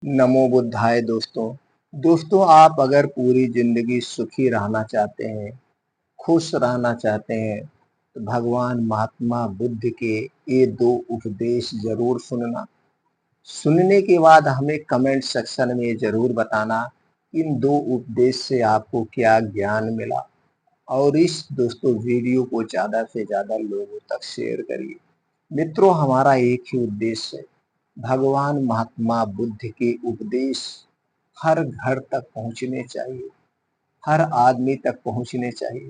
नमो बुद्धाय दोस्तों आप अगर पूरी जिंदगी सुखी रहना चाहते हैं, खुश रहना चाहते हैं, तो भगवान महात्मा बुद्ध के ये 2 उपदेश जरूर सुनना। सुनने के बाद हमें कमेंट सेक्शन में जरूर बताना इन 2 उपदेश से आपको क्या ज्ञान मिला। और इस दोस्तों वीडियो को ज़्यादा से ज़्यादा लोगों तक शेयर करिए। मित्रों, हमारा एक ही उद्देश्य है, भगवान महात्मा बुद्ध के उपदेश हर घर तक पहुंचने चाहिए, हर आदमी तक पहुंचने चाहिए।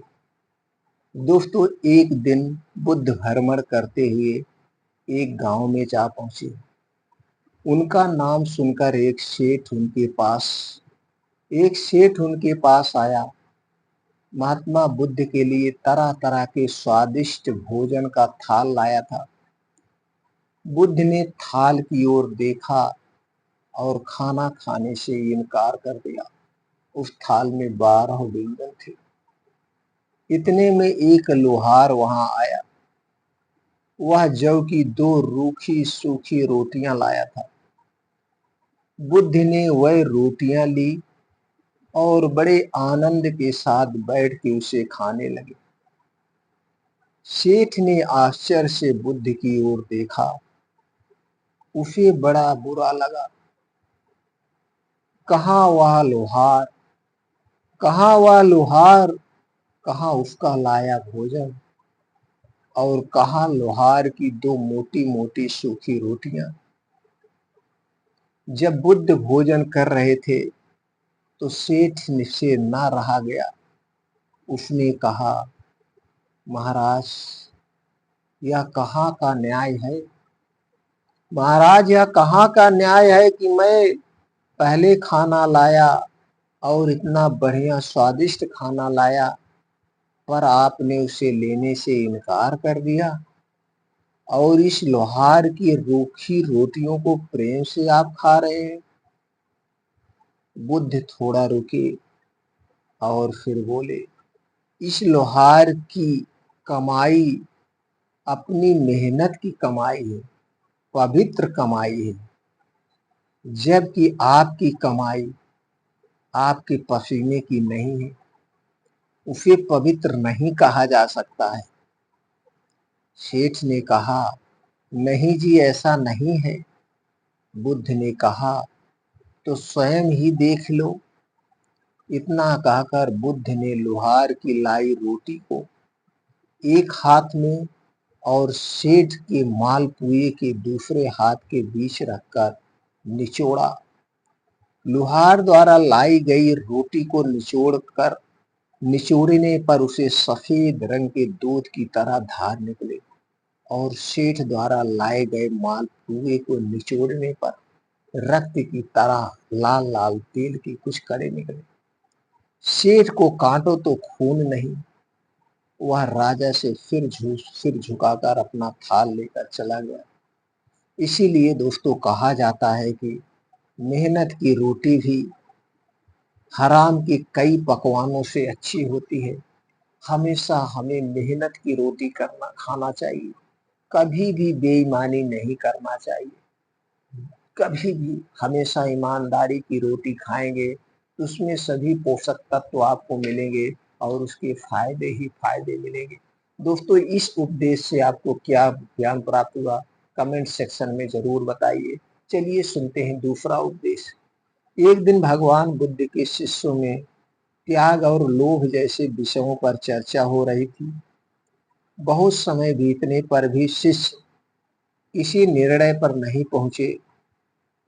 दोस्तों, एक दिन बुद्ध भ्रमण करते हुए एक गांव में जा पहुंचे। उनका नाम सुनकर एक सेठ उनके पास आया। महात्मा बुद्ध के लिए तरह तरह के स्वादिष्ट भोजन का थाल लाया था। बुद्ध ने थाल की ओर देखा और खाना खाने से इनकार कर दिया। उस थाल में 12 व्यंजन थे। इतने में एक लोहार वहां आया। वह जौ की 2 रूखी सूखी रोटियां लाया था। बुद्ध ने वह रोटियां ली और बड़े आनंद के साथ बैठ के उसे खाने लगे। सेठ ने आश्चर्य से बुद्ध की ओर देखा। उसे बड़ा बुरा लगा। कहाँ वह लोहार, कहाँ वह लोहार, कहाँ उसका लाया भोजन, और कहाँ लोहार की 2 मोटी मोटी सूखी रोटियां। जब बुद्ध भोजन कर रहे थे तो सेठ से ना रहा गया। उसने कहा, महाराज, यह कहाँ का न्याय है? महाराज, यह कहाँ का न्याय है कि मैं पहले खाना लाया और इतना बढ़िया स्वादिष्ट खाना लाया, पर आपने उसे लेने से इनकार कर दिया, और इस लोहार की रूखी रोटियों को प्रेम से आप खा रहे हैं। बुद्ध थोड़ा रुके और फिर बोले, इस लोहार की कमाई अपनी मेहनत की कमाई है, पवित्र कमाई है, जबकि आपकी कमाई आपके पसीने की नहीं है, उसे पवित्र नहीं कहा जा सकता है। सेठ ने कहा, नहीं जी, ऐसा नहीं है। बुद्ध ने कहा, तो स्वयं ही देख लो। इतना कहकर बुद्ध ने लोहार की लाई रोटी को एक हाथ में और सेठ के मालपुए के दूसरे हाथ के बीच रखकर निचोड़ा। लोहार द्वारा लाई गई रोटी को निचोड़ने पर उसे सफेद रंग के दूध की तरह धार निकले, और सेठ द्वारा लाए गए मालपुए को निचोड़ने पर रक्त की तरह लाल लाल तेल के कुछ कड़े निकले। सेठ को काटो तो खून नहीं। वह राजा से सिर झुकाकर अपना थाल लेकर चला गया। इसीलिए दोस्तों कहा जाता है कि मेहनत की रोटी भी हराम के कई पकवानों से अच्छी होती है। हमेशा हमें मेहनत की रोटी खाना चाहिए। कभी भी बेईमानी नहीं करना चाहिए। कभी भी हमेशा ईमानदारी की रोटी खाएंगे तो उसमें सभी पोषक तत्व आपको मिलेंगे और उसके फायदे ही फायदे मिलेंगे। दोस्तों, इस उपदेश से आपको क्या ज्ञान प्राप्त हुआ, कमेंट सेक्शन में जरूर बताइए। चलिए सुनते हैं दूसरा उपदेश। एक दिन भगवान बुद्ध के शिष्यों में त्याग और लोभ जैसे विषयों पर चर्चा हो रही थी। बहुत समय बीतने पर भी शिष्य किसी निर्णय पर नहीं पहुंचे,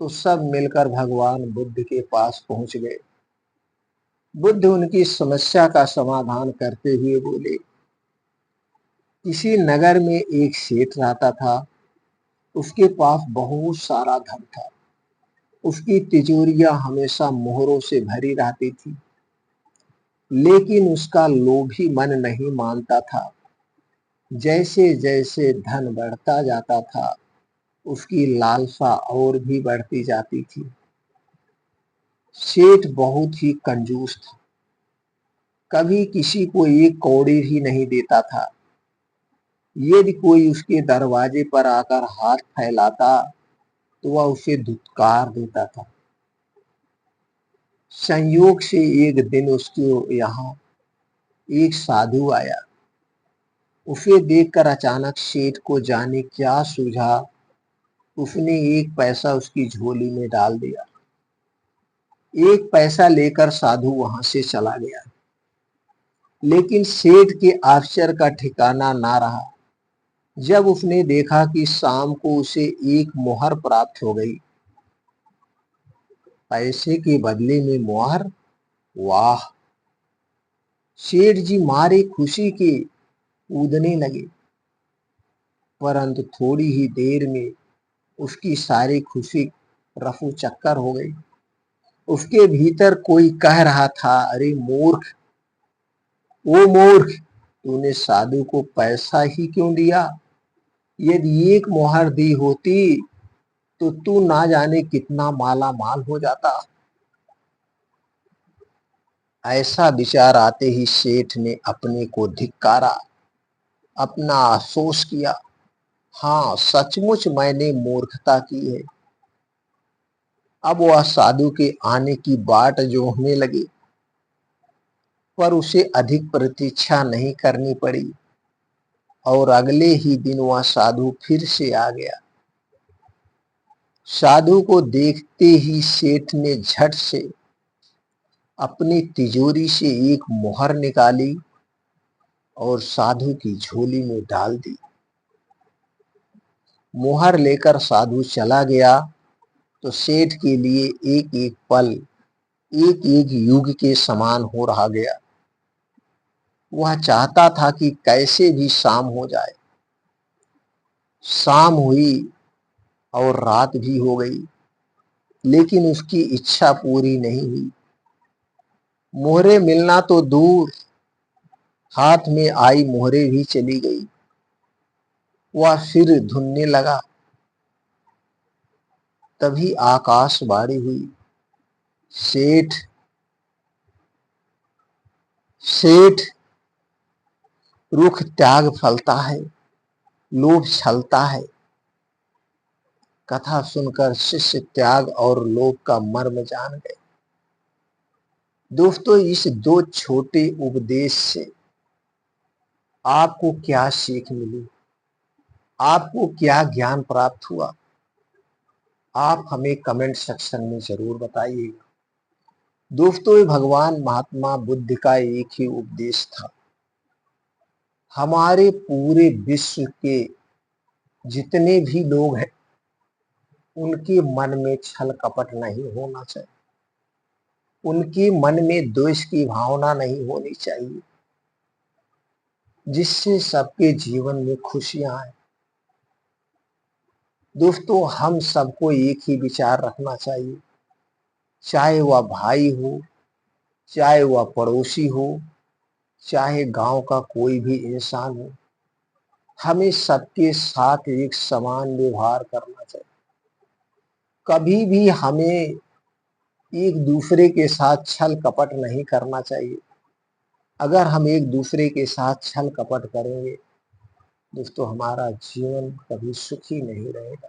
तो सब मिलकर भगवान बुद्ध के पास पहुंच गए। बुद्ध उनकी समस्या का समाधान करते हुए बोले, किसी नगर में एक सेठ रहता था। उसके पास बहुत सारा धन था। उसकी तिजोरियां हमेशा मोहरों से भरी रहती थी, लेकिन उसका लोभी मन नहीं मानता था। जैसे जैसे धन बढ़ता जाता था, उसकी लालसा और भी बढ़ती जाती थी। सेठ बहुत ही कंजूस था। कभी किसी को एक कौड़ी भी नहीं देता था। यदि कोई उसके दरवाजे पर आकर हाथ फैलाता तो वह उसे धुतकार देता था। संयोग से एक दिन उसके यहाँ एक साधु आया। उसे देखकर अचानक सेठ को जाने क्या सूझा, उसने एक पैसा उसकी झोली में डाल दिया। एक पैसा लेकर साधु वहां से चला गया, लेकिन सेठ के आश्चर्य का ठिकाना ना रहा जब उसने देखा कि शाम को उसे एक मोहर प्राप्त हो गई। पैसे के बदले में मोहर? वाह! सेठ जी मारे खुशी के कूदने लगे, परंतु थोड़ी ही देर में उसकी सारी खुशी रफू चक्कर हो गई। उसके भीतर कोई कह रहा था, अरे मूर्ख, ओ मूर्ख, तूने साधु को पैसा ही क्यों दिया? यदि एक मोहर दी होती तो तू ना जाने कितना माला माल हो जाता। ऐसा विचार आते ही सेठ ने अपने को धिक्कारा, अपना अफसोस किया। हाँ, सचमुच मैंने मूर्खता की है। अब वह साधु के आने की बाट जोहने लगी, पर उसे अधिक प्रतीक्षा नहीं करनी पड़ी और अगले ही दिन वह साधु फिर से आ गया। साधु को देखते ही सेठ ने झट से अपनी तिजोरी से एक मोहर निकाली और साधु की झोली में डाल दी। मोहर लेकर साधु चला गया तो सेठ के लिए एक एक पल एक एक युग के समान हो रहा गया। वह चाहता था कि कैसे भी शाम हो जाए। शाम हुई और रात भी हो गई, लेकिन उसकी इच्छा पूरी नहीं हुई। मोहरे मिलना तो दूर, हाथ में आई मोहरे भी चली गई। वह फिर धुनने लगा, तभी आकाशवाणी हुई, सेठ, सेठ, रुख त्याग फलता है, लोभ छलता है। कथा सुनकर शिष्य त्याग और लोभ का मर्म जान गए। दोस्तों, इस दो छोटे उपदेश से आपको क्या सीख मिली, आपको क्या ज्ञान प्राप्त हुआ, आप हमें कमेंट सेक्शन में जरूर बताइएगा। दोस्तों, ये भगवान महात्मा बुद्ध का एक ही उपदेश था। हमारे पूरे विश्व के जितने भी लोग हैं, उनके मन में छल कपट नहीं होना चाहिए, उनके मन में द्वेष की भावना नहीं होनी चाहिए, जिससे सबके जीवन में खुशियां आए। दोस्तों, हम सबको एक ही विचार रखना चाहिए, चाहे वह भाई हो, चाहे वह पड़ोसी हो, चाहे गांव का कोई भी इंसान हो, हमें सबके साथ एक समान व्यवहार करना चाहिए। कभी भी हमें एक दूसरे के साथ छल कपट नहीं करना चाहिए। अगर हम एक दूसरे के साथ छल कपट करेंगे, दोस्तों, हमारा जीवन कभी सुखी नहीं रहेगा।